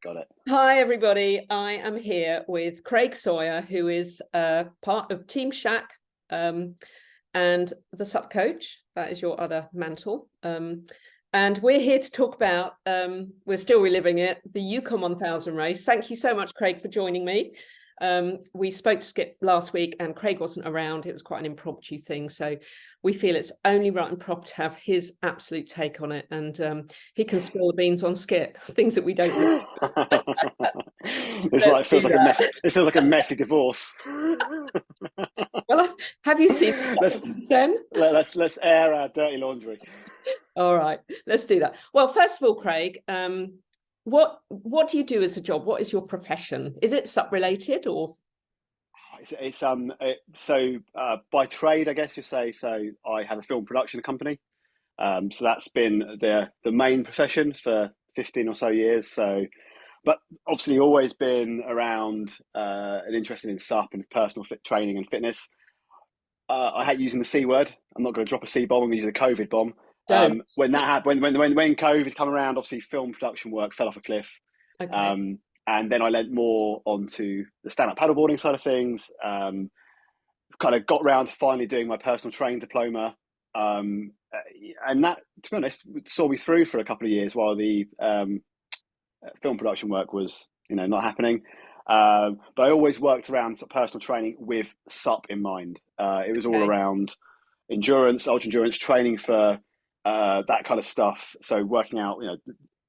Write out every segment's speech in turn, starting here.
Got it. Hi, everybody. I am here with Craig Sawyer, who is part of Team SHAC and the Sup Coach. That is your other mantle. And we're here to talk about, we're still reliving it, the Yukon 1000 race. Thank you so much, Craig, for joining me. We spoke to Skip last week and Craig wasn't around. It was quite an impromptu thing. So we feel it's only right and proper to have his absolute take on it. And he can spill the beans on Skip, things that we don't know. It feels like a messy divorce. Well, have you seen then? Let's air our dirty laundry. All right, let's do that. Well, first of all, Craig, what do you do as a job? What is your profession? Is it SUP related or? By trade, I guess you say. So I have a film production company. So that's been the main profession for 15 or so years. So, but obviously always been around and interested in SUP and personal fit training and fitness. I hate using the C word. I'm not going to drop a C bomb. I'm going to use a COVID bomb. When that happened, when COVID came around, obviously film production work fell off a cliff. Okay. And then I lent more onto the stand-up paddleboarding side of things. Kind of got around to finally doing my personal training diploma. And that, to be honest, saw me through for a couple of years while the film production work was, not happening. But I always worked around sort of personal training with SUP in mind. It was all around endurance, ultra endurance training for that kind of stuff. So working out,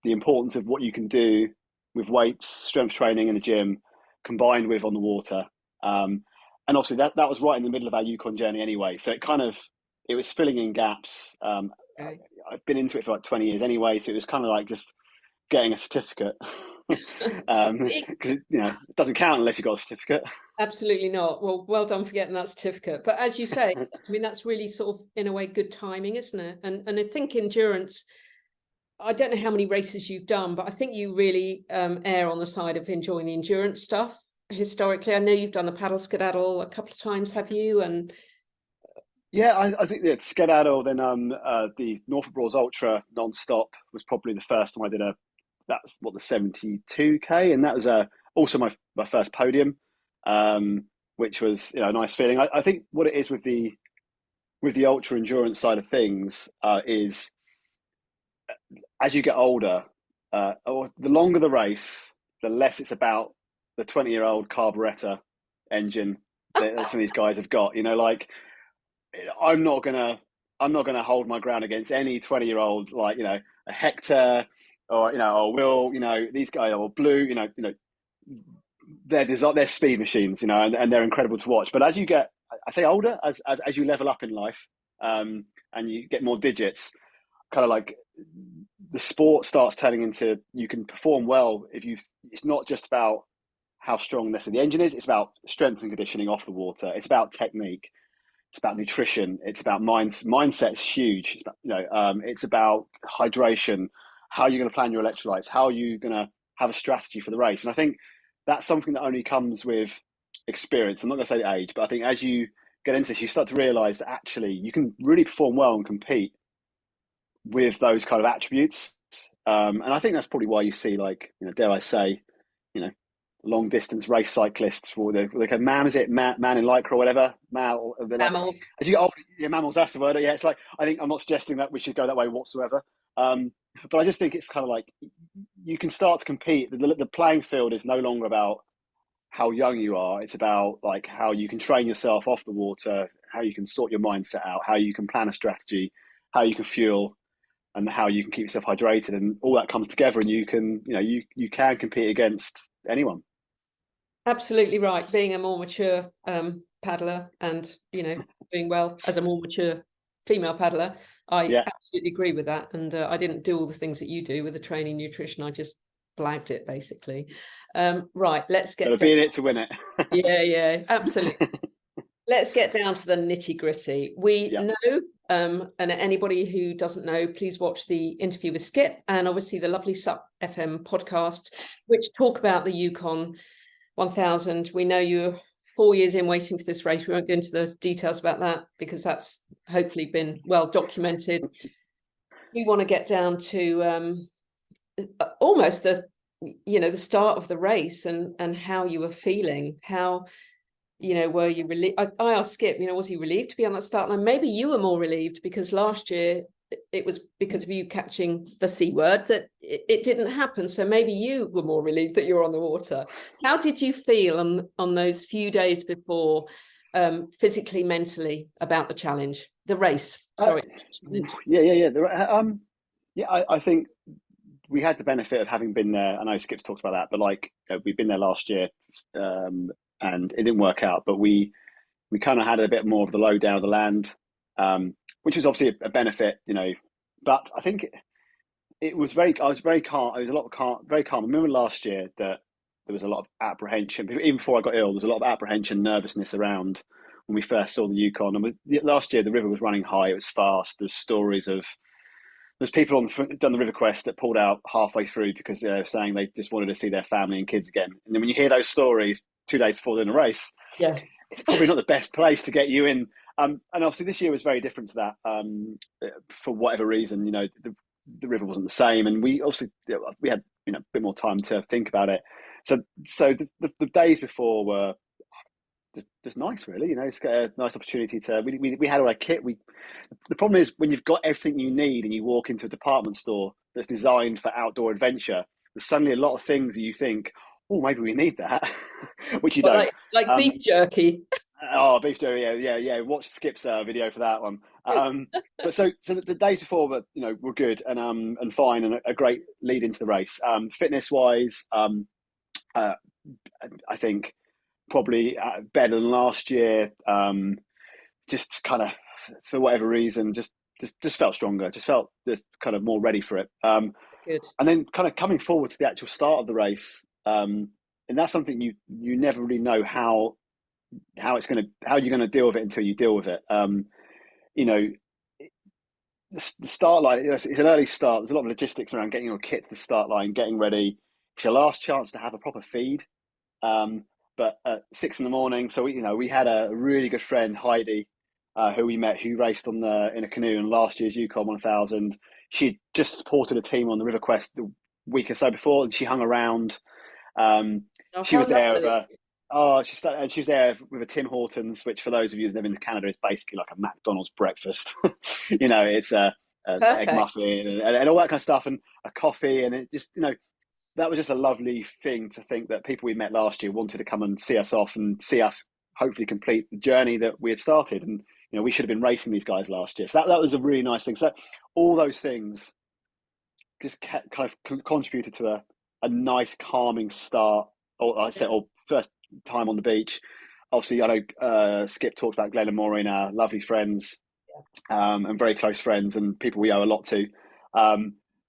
the importance of what you can do with weights, strength training in the gym, combined with on the water. And obviously that was right in the middle of our Yukon journey anyway. So it was filling in gaps. I've been into it for like 20 years anyway. So it was kind of like just getting a certificate because it doesn't count unless you've got a certificate. Absolutely not. Well done for getting that certificate. But as you say, I mean, that's really sort of, in a way, good timing, isn't it? And I think endurance, I don't know how many races you've done, but I think you really err on the side of enjoying the endurance stuff historically. I know you've done the paddle skedaddle a couple of times, have you? And yeah, I think the skedaddle, then the Norfolk Broads Ultra non-stop was probably the first time I did that's what, the 72K, and that was also my first podium, which was a nice feeling. I think what it is with the ultra endurance side of things is as you get older, or the longer the race, the less it's about the 20-year-old carburetor engine that some of these guys have got. Like I'm not gonna hold my ground against any 20-year-old, like a Hector or or Will, these guys, or Blue, they're speed machines, and they're incredible to watch. But as you get, I say older, as you level up in life, and you get more digits, kind of like the sport starts turning into, you can perform well it's not just about how strong the engine is, it's about strength and conditioning off the water. It's about technique. It's about nutrition. It's about mindset is huge. It's about, it's about hydration. How you're going to plan your electrolytes. How are you going to have a strategy for the race? And I think that's something that only comes with experience. I'm not going to say age, but I think as you get into this, you start to realize that actually you can really perform well and compete with those kind of attributes. And I think that's probably why you see, like, dare I say, long distance race cyclists for the man in lycra or whatever. mammals. As you get older, mammals, that's the word. Yeah, it's like, I'm not suggesting that we should go that way whatsoever. But I just think it's kind of like you can start to compete. The playing field is no longer about how young you are. It's about like how you can train yourself off the water, how you can sort your mindset out, how you can plan a strategy, how you can fuel, and how you can keep yourself hydrated, and all that comes together, and you can can compete against anyone. Absolutely right. Being a more mature paddler and doing well as a more mature female paddler, I absolutely agree with that. And I didn't do all the things that you do with the training, nutrition. I just blagged it basically. Right, let's get. Gotta be in it to win it. Yeah, absolutely. Let's get down to the nitty gritty. We know, and anybody who doesn't know, please watch the interview with Skip and obviously the lovely SUP FM podcast, which talk about the Yukon 1000. We know you're 4 years in waiting for this race. We won't go into the details about that because that's hopefully been well documented. We want to get down to almost the the start of the race and how you were feeling, how, were you relieved? I asked Skip, was he relieved to be on that start line? Maybe you were more relieved because last year it was because of you catching the C word that it didn't happen. So maybe you were more relieved that you were on the water. How did you feel on those few days before, physically, mentally, about the race? Sorry. I think we had the benefit of having been there. I know Skip's talked about that, but we've been there last year, and it didn't work out. But we kind of had a bit more of the lowdown of the land, which is obviously a benefit, But I think I was very calm. It was a lot of calm, very calm. I remember last year that there was a lot of apprehension. Even before I got ill, there was a lot of apprehension, nervousness around when we first saw the Yukon. And last year, the river was running high. It was fast. There's stories of there's people done the River Quest that pulled out halfway through because they were saying they just wanted to see their family and kids again. And then when you hear those stories 2 days before doing a race, yeah, it's probably not the best place to get you in. And obviously this year was very different to that, for whatever reason. The river wasn't the same, and we had a bit more time to think about it. So the days before were just nice, really. It's got a nice opportunity to. We had all our kit. The problem is when you've got everything you need and you walk into a department store that's designed for outdoor adventure, there's suddenly a lot of things that you think, oh, maybe we need that, which you don't. Like beef jerky. Oh, beef jerky, yeah. Watch Skip's video for that one. But so the days before were good and fine, and a great lead into the race. Fitness wise, I think probably better than last year. Just kind of for whatever reason, just felt stronger. Just felt just kind of more ready for it. Good. And then kind of coming forward to the actual start of the race, and that's something you never really know how you're going to deal with it until you deal with it. The start line, it's an early start. There's a lot of logistics around getting your kit to the start line, getting ready. It's your last chance to have a proper feed. But at 6 a.m, so we had a really good friend, Heidi, who we met, who raced in a canoe in last year's Yukon 1000. She just supported a team on the River Quest the week or so before, and she hung around. She was there. She was there with a Tim Hortons, which for those of you who've never been to Canada is basically like a McDonald's breakfast. It's a egg muffin and all that kind of stuff, and a coffee, and it just that was just a lovely thing to think that people we met last year wanted to come and see us off and see us hopefully complete the journey that we had started. And we should have been racing these guys last year, so that was a really nice thing. So all those things just kind of contributed to a nice calming start, or first time on the beach. Obviously, I know Skip talked about Glenn and Maureen, our lovely friends, and very close friends, and people we owe a lot to.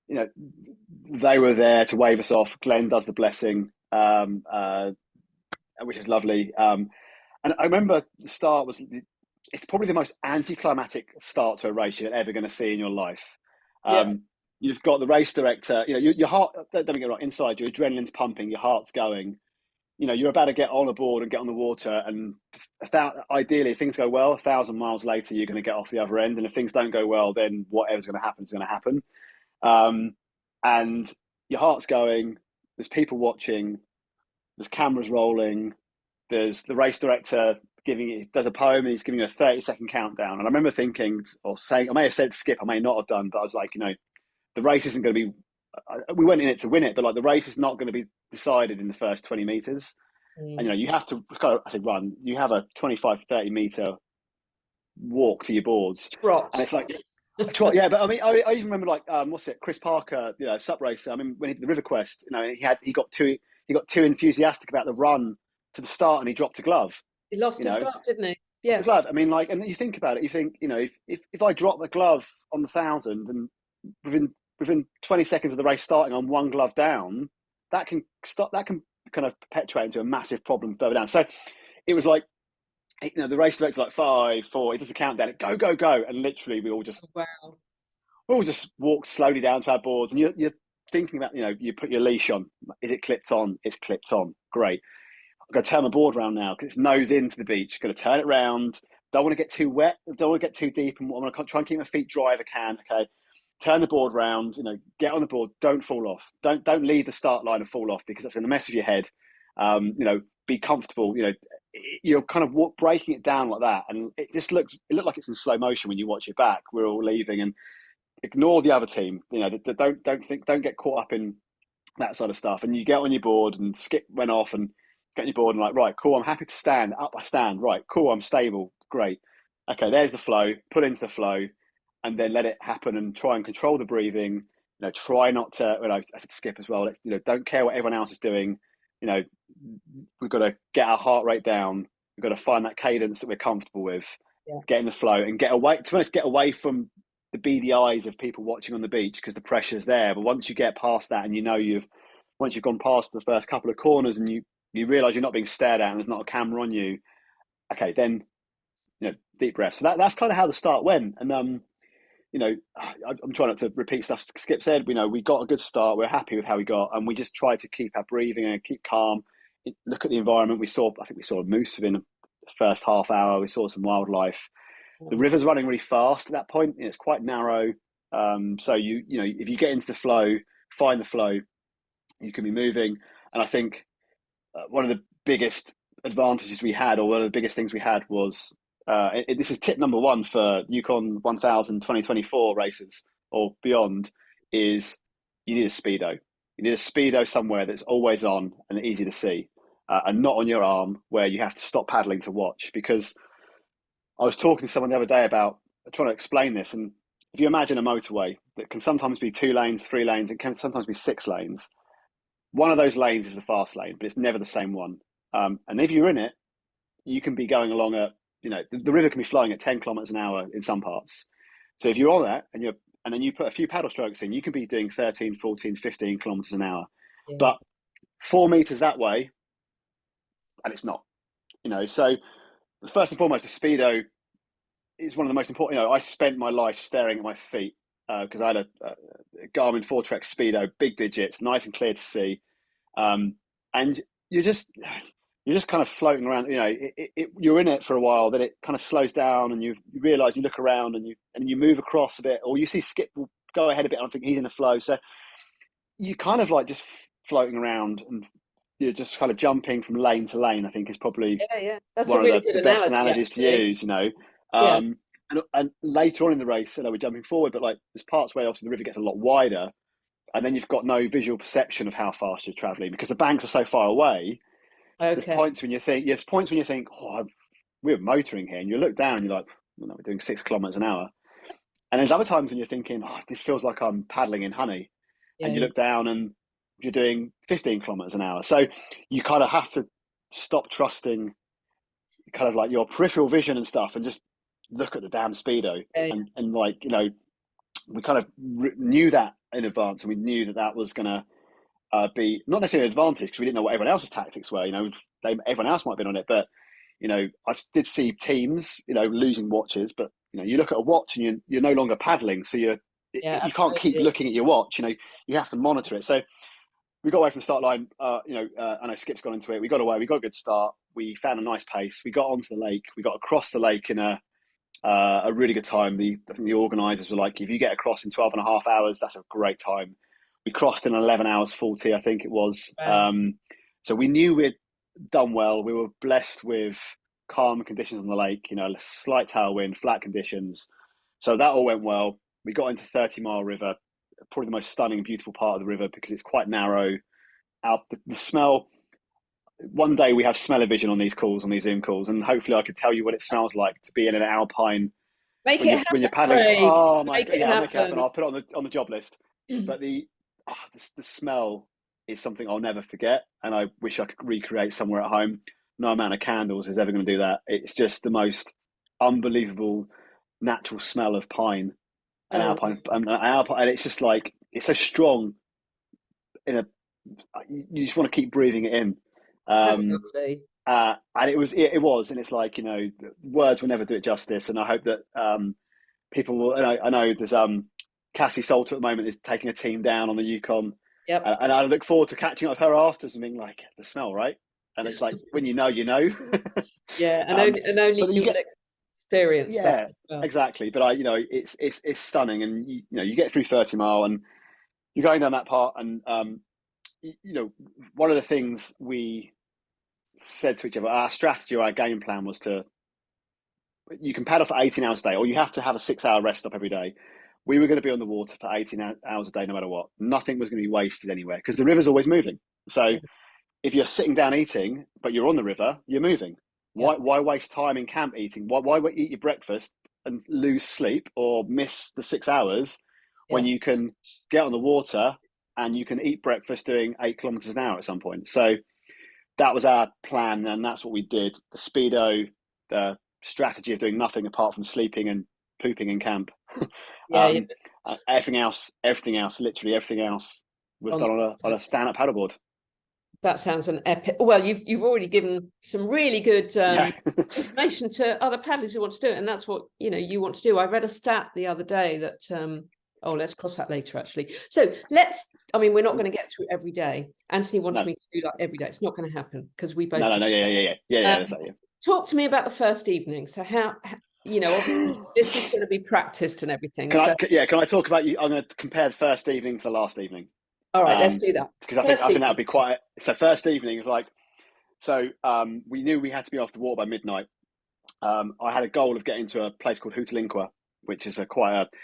They were there to wave us off. Glenn does the blessing, which is lovely. And I remember the start it's probably the most anticlimactic start to a race you're ever going to see in your life. You've got the race director, your heart, don't get me wrong, inside your adrenaline's pumping, your heart's going. You're about to get on a board and get on the water, and ideally, if things go well, 1,000 miles later, you're going to get off the other end. And if things don't go well, then whatever's going to happen is going to happen. And your heart's going, there's people watching, there's cameras rolling, there's the race director does a poem, and he's giving you a 30-second countdown. And I remember thinking, or saying, I may have said Skip, I may not have done, but I was like, the race isn't going to be, we went in it to win it, but the race is not going to be decided in the first 20 meters. And you have to run, you have a 25-30 meter walk to your boards. Trot. And it's like, yeah, but I mean, I even remember Chris Parker, sup racer. I mean, when he did the River Quest, he got too enthusiastic about the run to the start, and he dropped a glove. He lost his glove, didn't he? Yeah, the glove. I mean, and you think about it, you think, if I drop the glove on the 1,000, and within 20 seconds of the race starting, I'm one glove down, that can kind of perpetuate into a massive problem further down. So it was like, the race director's like 5, 4, it does a countdown, go, and literally we all just walked slowly down to our boards, and you're thinking about, you put your leash on, is it clipped on? It's clipped on, great. I'm going to turn my board around now because it's nose into the beach, going to turn it around, don't want to get too wet, don't want to get too deep, and I'm going to try and keep my feet dry if I can, okay. turn the board round, get on the board, don't fall off. Don't leave the start line and fall off, because that's going to mess with your head. Be comfortable. You're kind of breaking it down like that, and it looked like it's in slow motion when you watch it back. We're all leaving, and ignore the other team. Don't get caught up in that sort of stuff. And you get on your board, and Skip went off and get on your board and like, right, cool, I'm happy to stand. Up I stand. Right, cool, I'm stable. Great. Okay, there's the flow. Put into the flow, and then let it happen and try and control the breathing. Try not to. I said to Skip as well. Don't care what everyone else is doing. We've got to get our heart rate down. We've got to find that cadence that we're comfortable with. Yeah. Get in the flow and get away. To be honest, get away from the beady eyes of people watching on the beach, because the pressure's there. But once you get past that, and once you've gone past the first couple of corners, and you realise you're not being stared at and there's not a camera on you, okay, then deep breath. So that's kind of how the start went. And I'm trying not to repeat stuff Skip said. We got a good start. We're happy with how we got, and we just tried to keep our breathing and keep calm. Look at the environment. I think we saw a moose within the first half hour. We saw some wildlife. The river's running really fast at that point. It's quite narrow. So if you get into the flow, find the flow, you can be moving. And I think one of the biggest advantages we had, or one of the biggest things we had, was this is tip number one for Yukon 1000 2024 races or beyond, is you need a speedo. You need a speedo somewhere that's always on and easy to see, and not on your arm where you have to stop paddling to watch. Because I was talking to someone the other day about trying to explain this, and if you imagine a motorway that can sometimes be 2 lanes, 3 lanes, it can sometimes be 6 lanes. One of those lanes is the fast lane, but it's never the same one. And if you're in it, you can be going along the river can be flowing at 10 kilometers an hour in some parts. So if you're on that and then you put a few paddle strokes in, you can be doing 13, 14, 15 kilometers an hour. Yeah. But 4 meters that way, and it's not. So first and foremost, the speedo is one of the most important. I spent my life staring at my feet because I had a Garmin Foretrek speedo, big digits, nice and clear to see, and you're just kind of floating around. You're in it for a while, then it kind of slows down, and you realise, you look around, and you move across a bit, or you see Skip will go ahead a bit, and I think he's in the flow. So you kind of like just floating around, and you're just kind of jumping from lane to lane. I think is probably That's one really of the best analogies to use. And later on in the race, we're jumping forward, but like there's parts where obviously the river gets a lot wider, and then you've got no visual perception of how fast you're travelling because the banks are so far away. Okay. There's points when you think, oh, we're motoring here, and you look down and you're like, well, no, we're doing 6 kilometers an hour. And there's other times when you're thinking, oh, this feels like I'm paddling in honey. Yeah. And you look down and you're doing 15 kilometers an hour. So you kind of have to stop trusting kind of like your peripheral vision and stuff, and just look at the damn speedo. Yeah. And like, we kind of knew that in advance, and we knew that was going to be not necessarily an advantage because we didn't know what everyone else's tactics were. Everyone else might have been on it, but I did see teams, losing watches. But you look at a watch and you're no longer paddling, so you can't keep looking at your watch. You have to monitor it. So we got away from the start line. I know Skip's gone into it. We got away. We got a good start. We found a nice pace. We got onto the lake. We got across the lake in a really good time. I think the organisers were like, if you get across in 12 and a half hours, that's a great time. We crossed in 11 hours 40, I think it was. Wow. So we knew we'd done well. We were blessed with calm conditions on the lake, slight tailwind, flat conditions. So that all went well. We got into 30 Mile River, probably the most stunning and beautiful part of the river because it's quite narrow. The smell, one day we have smell-o-vision on these calls, on these Zoom calls, and hopefully I could tell you what it smells like to be in an alpine. When you're paddling. Craig. Oh my God, I'll make it happen. I'll put it on the job list. But the smell is something I'll never forget, and I wish I could recreate somewhere at home. No amount of candles is ever going to do that. It's just the most unbelievable natural smell of pine and alpine, and it's just like, it's so strong. You just want to keep breathing it in. And it was, and it's like, words will never do it justice. And I hope that people will. And I know there's Cassie Salter at the moment is taking a team down on the Yukon. Yep. And I look forward to catching up with her afterwards and being like, the smell, right? And it's like, when you know. Yeah, and only you experience that yeah, as well. exactly. But it's stunning, and you get through 30 mile, and you're going down that part, and one of the things we said to each other, our strategy or our game plan was to, you can paddle for 18 hours a day, or you have to have a 6 hour rest stop every day. We were going to be on the water for 18 hours a day, no matter what. Nothing was going to be wasted anywhere because the river's always moving. So Yeah, if you're sitting down eating, but you're on the river, you're moving. yeah, Why waste time in camp eating? Why eat your breakfast and lose sleep or miss the 6 hours when yeah. you can get on the water and you can eat breakfast doing 8 kilometers an hour at some point? So that was our plan, and that's what we did. The speedo, the strategy of doing nothing apart from sleeping and pooping in camp. Yeah, yeah. um, everything else, literally everything else, was On done on a stand-up paddleboard. that sounds an epic. Well, you've already given some really good Yeah. information to other paddlers who want to do it, and that's what you want to do. I read a stat the other day that oh, let's cross that later actually. So I mean, we're not going to get through every day. Anthony wants No, me to do that every day. It's not going to happen because we both no, do. no. Yeah. That's that. Yeah. Talk to me about the first evening. So obviously this is going to be practiced and everything. So Can I talk about you? I'm going to compare the first evening to the last evening. all right, let's do that. Because I think First that evening. would be quite. So first evening is like, so we knew we had to be off the water by midnight. I had a goal of getting to a place called Hootalinqua, which is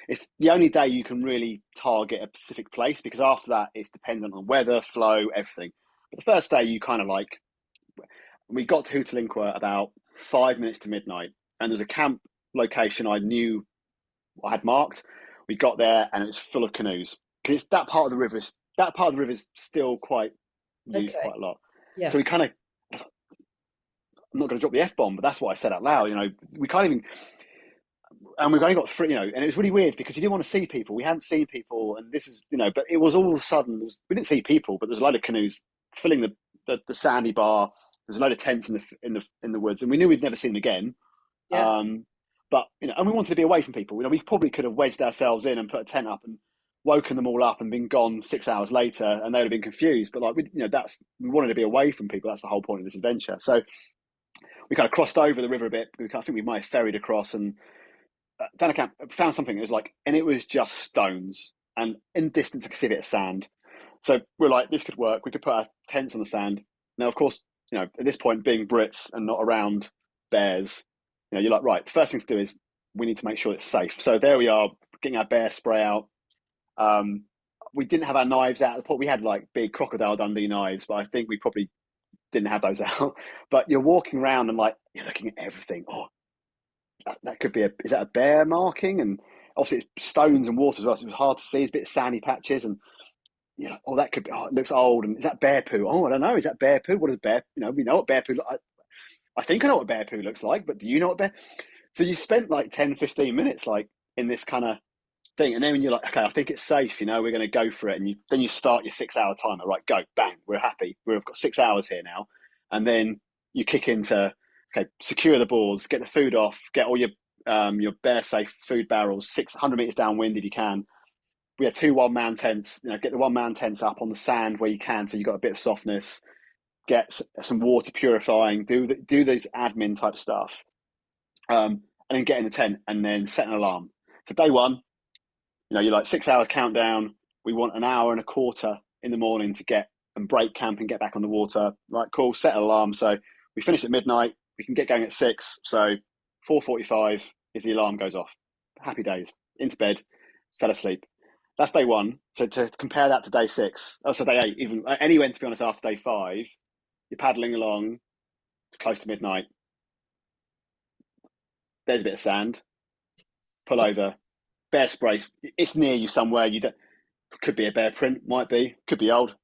it's the only day you can really target a specific place, because after that it's dependent on weather, flow, everything. But the first day you kind of like, we got to Hootalinqua about 5 minutes to midnight, and there's a camp location I knew I had marked. We got there and it was full of canoes, because that part of the river is still quite used Okay. quite a lot. Yeah. So we kind of, I'm not going to drop the F-bomb, but that's what I said out loud. We can't even, and we've only got three, and it was really weird because you didn't want to see people. We hadn't seen people, and this is, but it was all of a sudden, we didn't see people, but there's a load of canoes filling the sandy bar. There's a load of tents in the woods, and we knew we'd never seen them again. Yeah. But and we wanted to be away from people. We probably could have wedged ourselves in and put a tent up and woken them all up and been gone 6 hours later, and they would have been confused. But we wanted to be away from people. That's the whole point of this adventure. So we kind of crossed over the river a bit. I think we might have ferried across, and down a camp, found something that was like, and it was just stones, and in distance I could see a bit of sand. So we're like, this could work. We could put our tents on the sand. Now, of course, at this point, being Brits and not around bears, you're like, right, the first thing to do is we need to make sure it's safe. So there we are, getting our bear spray out. We didn't have our knives out of the pot. We had like big Crocodile Dundee knives, but I think we probably didn't have those out. But you're walking around and like, you're looking at everything. Oh, that could be is that a bear marking? And obviously it's stones and water as well, so it was hard to see. It's a bit of sandy patches, and that could be, it looks old. And is that bear poo? Oh, I don't know. Is that bear poo? What is bear? We know what bear poo looks like. I think I know what bear poo looks like, but do you know what bear? So you spent like 10, 15 minutes like in this kind of thing. And then when you're like, okay, I think it's safe, we're going to go for it. And then you start your 6 hour timer, right? Go, bang, we're happy. We've got 6 hours here now. And then you kick into, okay, secure the boards, get the food off, get all your bear safe food barrels 600 meters downwind if you can. We had 2 1-man tents, get the 1-man tents up on the sand where you can, so you've got a bit of softness, get some water purifying, do these admin type stuff, and then get in the tent and then set an alarm. So day one, you're like 6 hour countdown. We want an hour and a quarter in the morning to get and break camp and get back on the water. Right, cool, set an alarm. So we finish at midnight. We can get going at 6. So 4:45 is the alarm goes off. Happy days. Into bed, fell asleep. That's day one. So to compare that to day 6, so day 8, even anyway, to be honest, after day 5, you're paddling along close to midnight. There's a bit of sand. Pull over. Bear spray. It's near you somewhere. Could be a bear print. Might be. Could be old.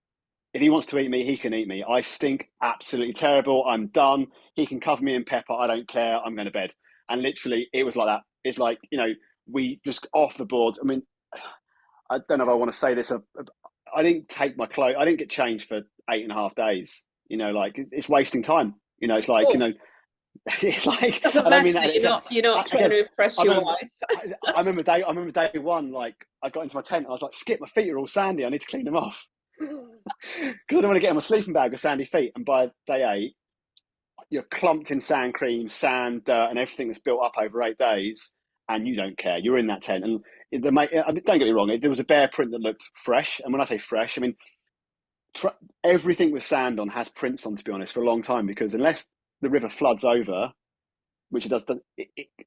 If he wants to eat me, he can eat me. I stink absolutely terrible. I'm done. He can cover me in pepper. I don't care. I'm going to bed. And literally, it was like that. It's like, we just off the board. I mean, I don't know if I want to say this. I didn't take my clothes. I didn't get changed for 8.5 days. It's wasting time. It's like, it's like, Doesn't I don't matter. mean that. You're not trying to impress your wife. I remember day one, like I got into my tent. I was like, skip, my feet are all sandy. I need to clean them off because I don't want to get in my sleeping bag with sandy feet. And by day 8, you're clumped in sand cream, sand, dirt, and everything that's built up over 8 days, and you don't care. You're in that tent, and I mean, don't get me wrong. There was a bear print that looked fresh, and when I say fresh, I mean everything with sand on has prints on. To be honest, for a long time, because unless the river floods over, which it does,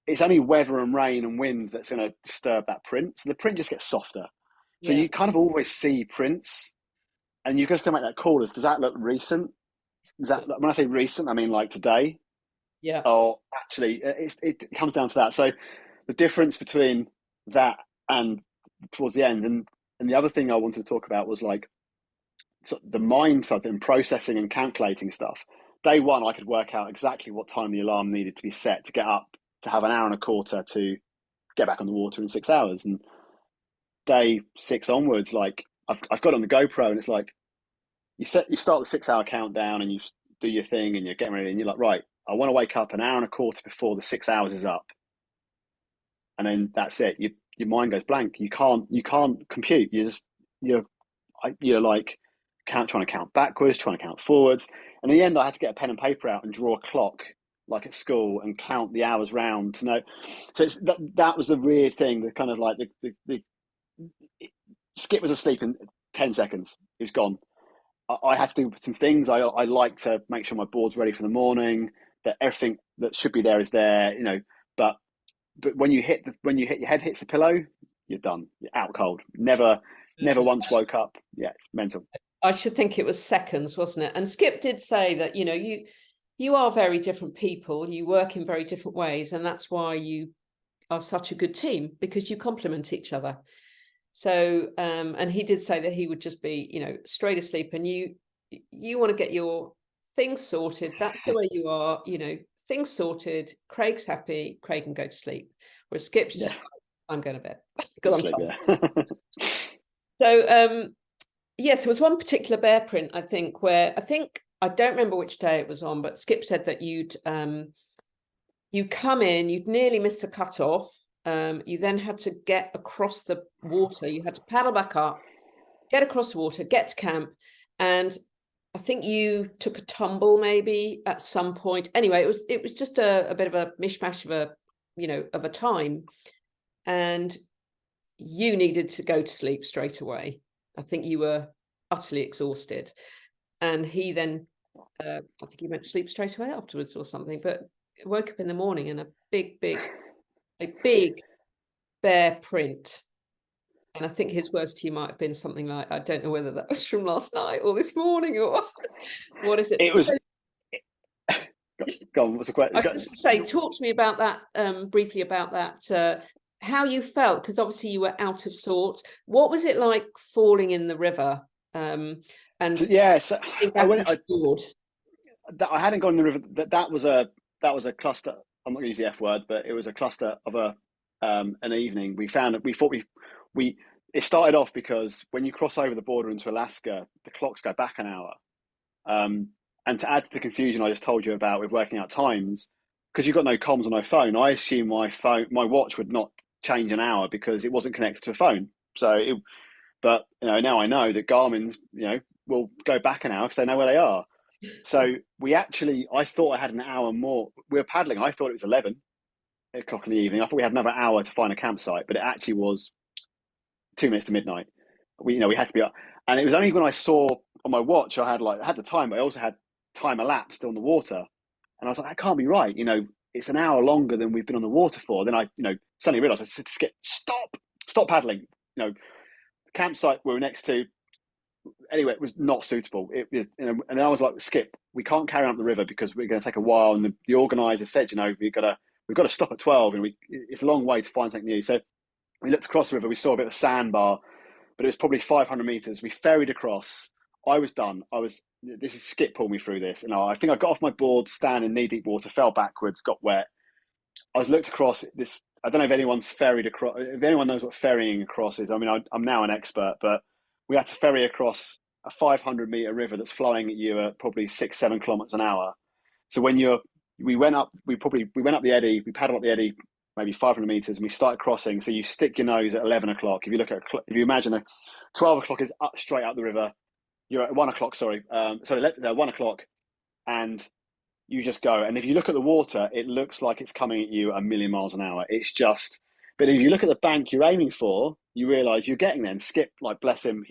it's only weather and rain and wind that's going to disturb that print. So the print just gets softer. So Yeah. you kind of always see prints, and you just going to make that call as, does that look recent? Is that, when I say recent, I mean like today? Yeah. Or actually, it comes down to that. So the difference between that and towards the end, and the other thing I wanted to talk about was like, so the mind stuff and processing and calculating stuff. Day one, I could work out exactly what time the alarm needed to be set to get up to have an hour and a quarter to get back on the water in 6 hours. And day 6 onwards, like I've got it on the GoPro, and it's like you start the 6 hour countdown and you do your thing and you're getting ready, and you're like, right, I want to wake up an hour and a quarter before the 6 hours is up, and then that's it. Your mind goes blank. You can't compute. You're like trying to count backwards, trying to count forwards. And in the end, I had to get a pen and paper out and draw a clock like at school and count the hours round to know. So that was the weird thing. The kind of like the Skip was asleep in 10 seconds. He was gone. I had to do some things. I like to make sure my board's ready for the morning, that everything that should be there is there, but when your head hits the pillow, you're done. You're out cold. Never once woke up. Yeah, it's mental. I should think it was seconds, wasn't it? And Skip did say that, you are very different people. You work in very different ways, and that's why you are such a good team, because you complement each other. So, and he did say that he would just be, straight asleep, and you want to get your things sorted. That's the way you are, things sorted. Craig's happy. Craig can go to sleep. Whereas Skip's just like, I'm going to bed because I'm tired. So, yes, there was one particular bear print, I think, where I don't remember which day it was on, but Skip said that you'd come in, you'd nearly missed the cutoff. You then had to get across the water. You had to paddle back up, get across the water, get to camp. And I think you took a tumble maybe at some point. Anyway, it was just a bit of a mishmash of a time. And you needed to go to sleep straight away. I think you were utterly exhausted. And he then, I think he went to sleep straight away afterwards or something, but woke up in the morning and a big bear print. And I think his words to you might have been something like, I don't know whether that was from last night or this morning or what is it? It was. Go on, what's the question? I was just going to say, talk to me about that, briefly about that, how you felt, because obviously you were out of sorts. What was it like falling in the river? And yeah, so I hadn't gone in the river. That was a cluster. I'm not going to use the F word, but it was a cluster of an evening. We thought it started off because when you cross over the border into Alaska, the clocks go back an hour. And to add to the confusion I just told you about with working out times, because you've got no comms or no phone, I assume my watch would not change an hour because it wasn't connected to a phone. But now I know that Garmin's will go back an hour because they know where they are. So I thought I had an hour more. We were paddling. I thought it was 11 o'clock in the evening. I thought we had another hour to find a campsite, but it actually was 2 minutes to midnight. We had to be up, and it was only when I saw on my watch I had the time, but I also had time elapsed on the water, and I was like, that can't be right. It's an hour longer than we've been on the water for. Then I suddenly realised I said, Skip, stop paddling. The campsite we were next to, anyway, it was not suitable. And then I was like, Skip, we can't carry on up the river because we're going to take a while. And the organizer said, we've got to stop at 12, and it's a long way to find something new. So we looked across the river. We saw a bit of a sandbar, but it was probably 500 meters. We ferried across. I was done. This is Skip pulled me through this. And I think I got off my board, stand in knee deep water, fell backwards, got wet. I was looked across this. I don't know if anyone's ferried across, if anyone knows what ferrying across is. I mean, I'm now an expert, but we had to ferry across a 500-meter river that's flowing at you at probably 6-7 kilometers an hour. So when we went up the eddy, we paddled up the eddy, maybe 500 meters, and we started crossing. So you stick your nose at 11 o'clock. If you imagine 12 o'clock is straight up the river, you're at 1 o'clock. 1 o'clock, and you just go. And if you look at the water, it looks like it's coming at you a million miles an hour. It's just, but if you look at the bank you're aiming for, you realise you're getting there. And Skip, like, bless him,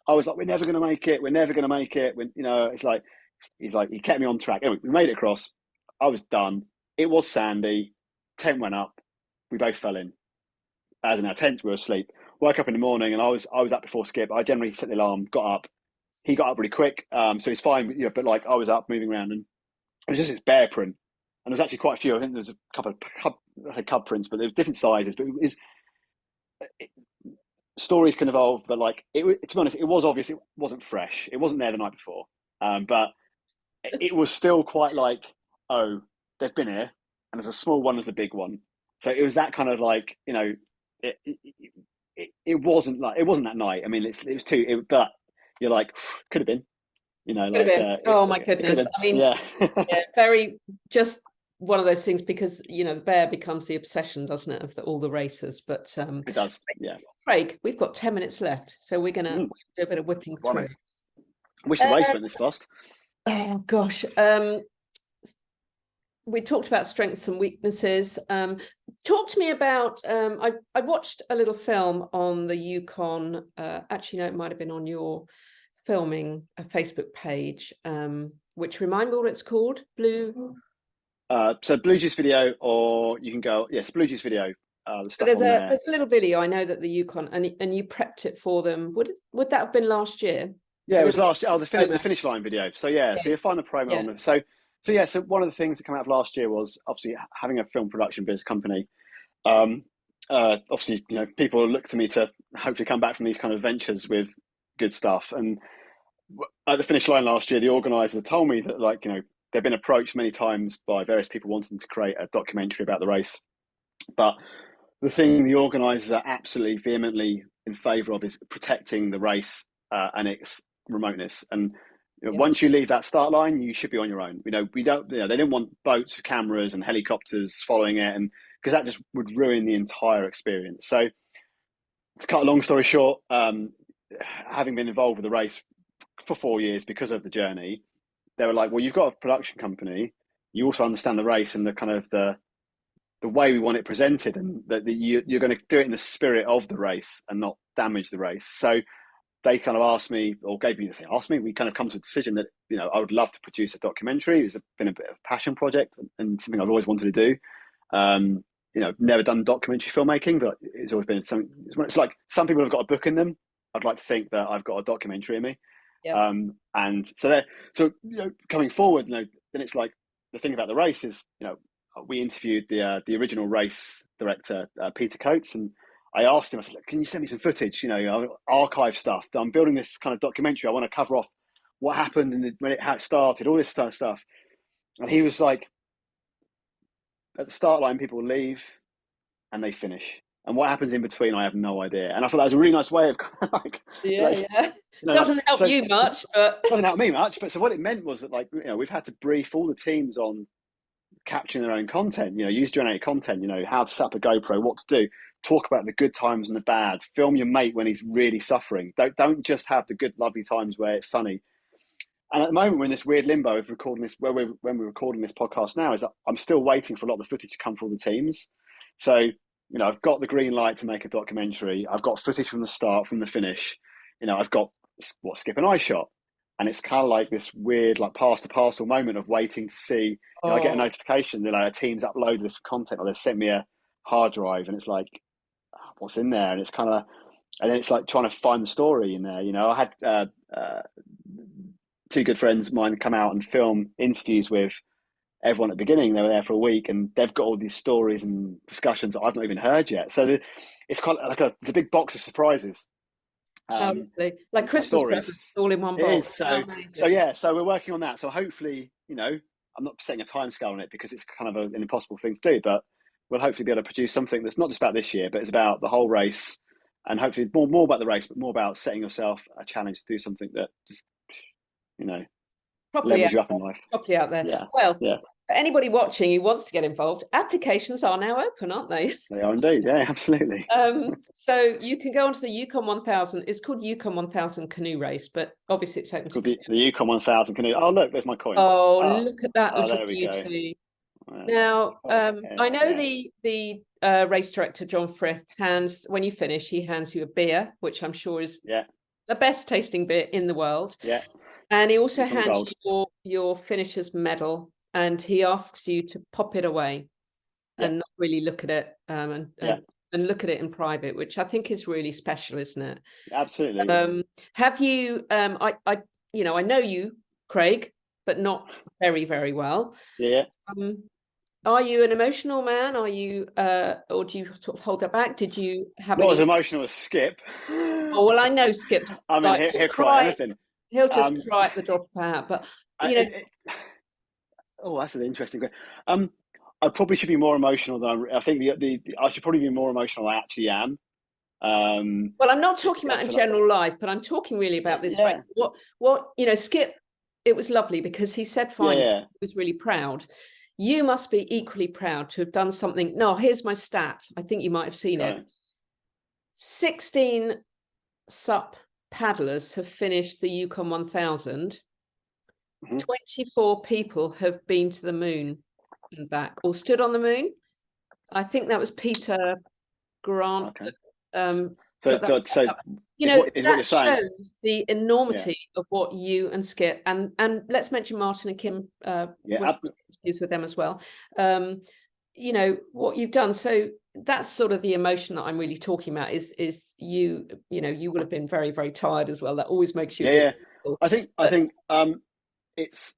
I was like, we're never going to make it. We're never going to make it. When, it's like, he kept me on track. Anyway, we made it across. I was done. It was sandy. Tent went up. We both fell in. As in our tents, we were asleep. Woke up in the morning, and I was up before Skip. I generally set the alarm, got up. He got up really quick, so he's fine. But like, I was up, moving around, and it was just this bear print. And there was actually quite a few. I think there was a couple of cub prints, but there was different sizes. But stories can evolve. But like, to be honest, it was obvious it wasn't fresh. It wasn't there the night before. But it was still quite like, oh, they've been here, and there's a small one, there's a big one. So it was that kind of like, it wasn't that night. I mean, it was too. But you're like, could have been. Oh my goodness! I mean, yeah, very just one of those things, because the bear becomes the obsession, doesn't it, of all the races? But it does. Yeah, Craig, we've got 10 minutes left, so we're gonna do a bit of whipping through. I wish the race went this fast. Oh gosh, we talked about strengths and weaknesses. Talk to me about. I watched a little film on the Yukon. Actually, no, it might have been on your filming a Facebook page, which remind me what it's called. So Blue Juice video, or you can go, yes, Blue Juice video. There's a little video. I know that the Yukon, and you prepped it for them. Would that have been last year? Yeah, it was last year. Oh, the finish line video. So yeah, so you'll find the promo on them. So one of the things that came out of last year was obviously having a film production business company. Obviously, people look to me to hopefully come back from these kind of ventures with good stuff. And at the finish line last year, the organizer told me that, like, they've been approached many times by various people wanting to create a documentary about the race. But the thing the organisers are absolutely vehemently in favour of is protecting the race and its remoteness. And once you leave that start line, you should be on your own. We don't. They didn't want boats with cameras and helicopters following it, and because that just would ruin the entire experience. So, to cut a long story short, having been involved with the race for 4 years because of the journey, they were like, well, you've got a production company, you also understand the race and the kind of the way we want it presented, and that you're going to do it in the spirit of the race and not damage the race. So they kind of asked me, or we kind of come to a decision that, I would love to produce a documentary. It's been a bit of a passion project and something I've always wanted to do. Never done documentary filmmaking, but it's always been something. It's like some people have got a book in them. I'd like to think that I've got a documentary in me. Yeah. And so coming forward, then it's like, the thing about the race is, we interviewed the original race director, Peter Coates, and I asked him, I said, can you send me some footage, archive stuff? I'm building this kind of documentary. I want to cover off what happened and how it started, all this kind of stuff. And he was like, at the start line, people leave and they finish. And what happens in between, I have no idea. And I thought that was a really nice way of doesn't help you much, but doesn't help me much. But so what it meant was that, like, we've had to brief all the teams on capturing their own content, user-generated content, how to set up a GoPro, what to do, talk about the good times and the bad, film your mate when he's really suffering. Don't just have the good, lovely times where it's sunny. And at the moment, we're in this weird limbo of recording this, when we're recording this podcast now, is that I'm still waiting for a lot of the footage to come from all the teams. So, I've got the green light to make a documentary. I've got footage from the start, from the finish. I've got what Skip and I shot. And it's kind of like this weird, like, pass the parcel moment of waiting to see. I get a notification that, like, a team's uploaded this content, or they've sent me a hard drive, and it's like, what's in there? And it's kind of, and then it's like trying to find the story in there. I had two good friends of mine come out and film interviews with everyone at the beginning. They were there for a week, and they've got all these stories and discussions that I've not even heard yet. So it's kind of like it's a big box of surprises. Like Christmas presents all in one box. So we're working on that. So hopefully, I'm not setting a timescale on it because it's kind of an impossible thing to do, but we'll hopefully be able to produce something that's not just about this year, but it's about the whole race, and hopefully more about the race, but more about setting yourself a challenge to do something that just, properly levels you up in life. Properly out there. Yeah. Well, yeah. For anybody watching who wants to get involved, applications are now open, aren't they? They are indeed. Yeah, absolutely. So you can go onto the Yukon 1000. It's called Yukon 1000 canoe race, but obviously it's open It's to called the canoes. Yukon 1000 canoe. Oh, look, there's my coin. Oh, Oh, look at that oh, little there we go. beauty. Well, Now, oh, I yeah, know yeah, the race director, John Frith, when you finish, he hands you a beer, which I'm sure is yeah, the best tasting beer in the world. yeah. And he also Yukon hands Gold. you your finisher's medal, and he asks you to pop it away Yeah, and not really look at it, yeah, and look at it in private, which I think is really special, isn't it? absolutely. Have you? I know you, Craig, but not very, very well. Yeah. Um, are you an emotional man? Are you, or do you sort of hold that back? Did you have Not as any? emotional as Skip. Oh well, I know Skip's I mean, like he'll cry at cry. anything. He'll just Um, cry at the drop of a hat. But I, you know, it, it, oh, that's an interesting question. I probably should be more emotional than I think. I should probably be more emotional than I actually am. well, I'm not It's, talking about it's in a lot. general life, but I'm talking really about this Yeah, race. Skip, it was lovely because he said yeah, finally yeah. he was really proud. You must be equally proud to have done something. No, here's my stat. I think you might have seen Got it. it. 16 SUP paddlers have finished the Yukon 1000. Mm-hmm. 24 people have been to the moon and back, or stood on the moon. I think that was Peter Grant. Okay. So, That so, so set up. You know, is what you're that saying? shows the Yeah, enormity of what you and Skip and let's mention Martin and Kim. yeah, We'll use with them as well. What you've done. So that's sort of the emotion that I'm really talking about. Is you you would have been very, very tired as well. That always makes you a yeah, bit. yeah. I But think, it's.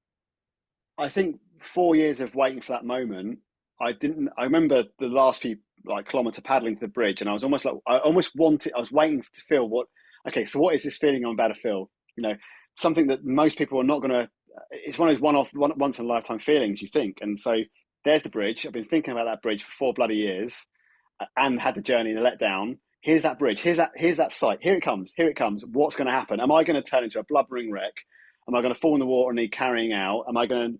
I think 4 years of waiting for that moment. I didn't. I remember the last few like kilometer paddling to the bridge, and I was almost like I almost wanted. I was waiting to feel what. Okay, so what is this feeling I'm about to feel? Something that most people are not going to. It's one of those once in a lifetime feelings. You think, and so there's the bridge. I've been thinking about that bridge for 4 bloody years, and had the journey and the letdown. Here's that bridge. Here's that sight. Here it comes. Here it comes. What's going to happen? Am I going to turn into a blubbering wreck? Am I going to fall in the water and need carrying out? Am I going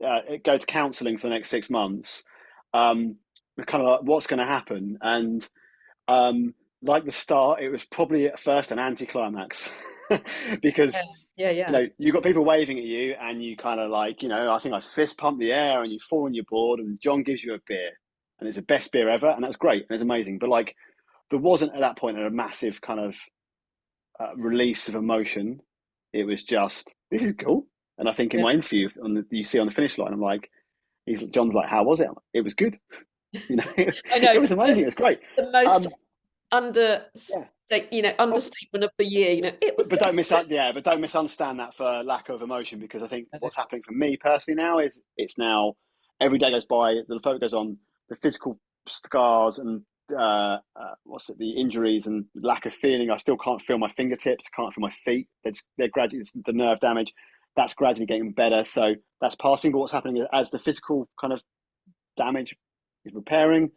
to go to counselling for the next 6 months? Kind of like what's going to happen, and like the start, it was probably at first an anticlimax because yeah. you've got people waving at you, and you kind of like I think I fist pump the air, and you fall on your board, and John gives you a beer, and it's the best beer ever, and that's great, and it's amazing. But like, there wasn't at that point a massive kind of release of emotion. It was just this is cool, and I think in Yeah. my interview you see on the finish line, I'm like, John's like, how was it? It was good. I know It was amazing. It was great. the most Yeah, oh, understatement of the year. It was but don't misunderstand that for lack of emotion, because I think good. what's happening for me personally now is it's now every day goes by, the photo goes on, the physical scars and the injuries and lack of feeling. I still can't feel my fingertips, can't feel my feet. They're gradually, the nerve damage that's gradually getting better. So that's passing. But what's happening is, as the physical kind of damage is repairing,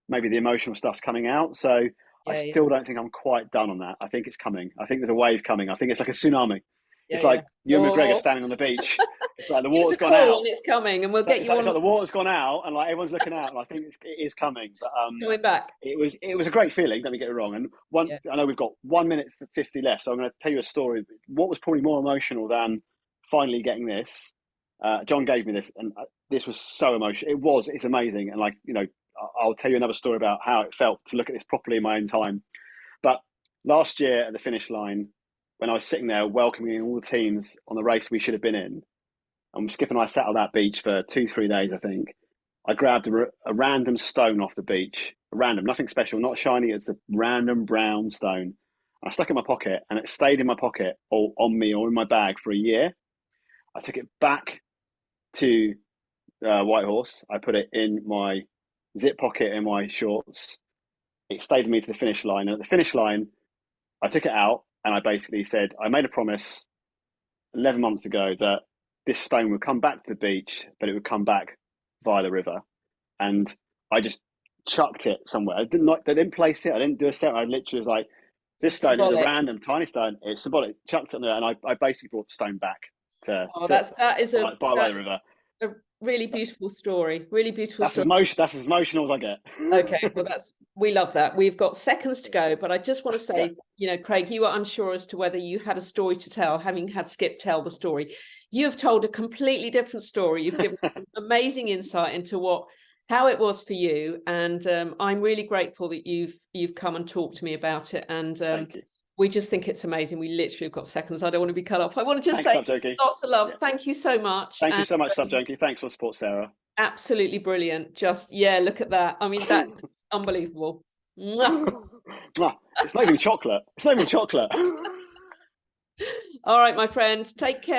maybe the emotional stuff's coming out. So I Yeah, still don't think I'm quite done on that. I think it's coming. I think there's a wave coming. I think it's like a tsunami. It's yeah. like you and McGregor Oh, standing on the beach. It's like the give us water's a gone call out. when it's coming, and we'll So get it's you like, it's on like the water's gone out, and like everyone's looking out, and I think it is coming. But coming back. it was a great feeling. Don't me get it wrong. And Yeah, I know we've got 1 minute 50 left, so I'm going to tell you a story. What was probably more emotional than finally getting this? John gave me this, and this was so emotional. It's amazing, and like I'll tell you another story about how it felt to look at this properly in my own time. But last year at the finish line, when I was sitting there welcoming all the teams on the race we should have been in, and Skip and I sat on that beach for 2-3 days, I think. I grabbed a random stone off the beach, random, nothing special, not shiny. It's a random brown stone. I stuck it in my pocket, and it stayed in my pocket or on me or in my bag for a year. I took it back to Whitehorse. I put it in my zip pocket in my shorts. It stayed with me to the finish line. And at the finish line, I took it out, and I basically said, I made a promise 11 months ago that this stone would come back to the beach, but it would come back via the river. And I just chucked it somewhere. They didn't place it. I didn't do a set. I literally was like, this stone, it was a symbolic. random tiny stone. It's symbolic. Chucked it in there, and I basically brought the stone back to Oh, that is by the that's river. a really beautiful story. Really beautiful That's story. that's as emotional as I get. Okay, well, we love that. We've got seconds to go, but I just want to say, Craig, you were unsure as to whether you had a story to tell, having had Skip tell the story. You have told a completely different story. You've given some amazing insight into how it was for you, and I'm really grateful that you've come and talked to me about it. And Thank you. we just think it's amazing. We literally have got seconds. I don't want to be cut off. I want to just Thanks, say Supjunkie. lots of love. Thank you so much. Thank you so much, Supjunkie. Thanks for the support, Sarah. Absolutely brilliant. Just, look at that. I mean, that's unbelievable. It's not even chocolate. It's not even chocolate. All right, my friend, take care.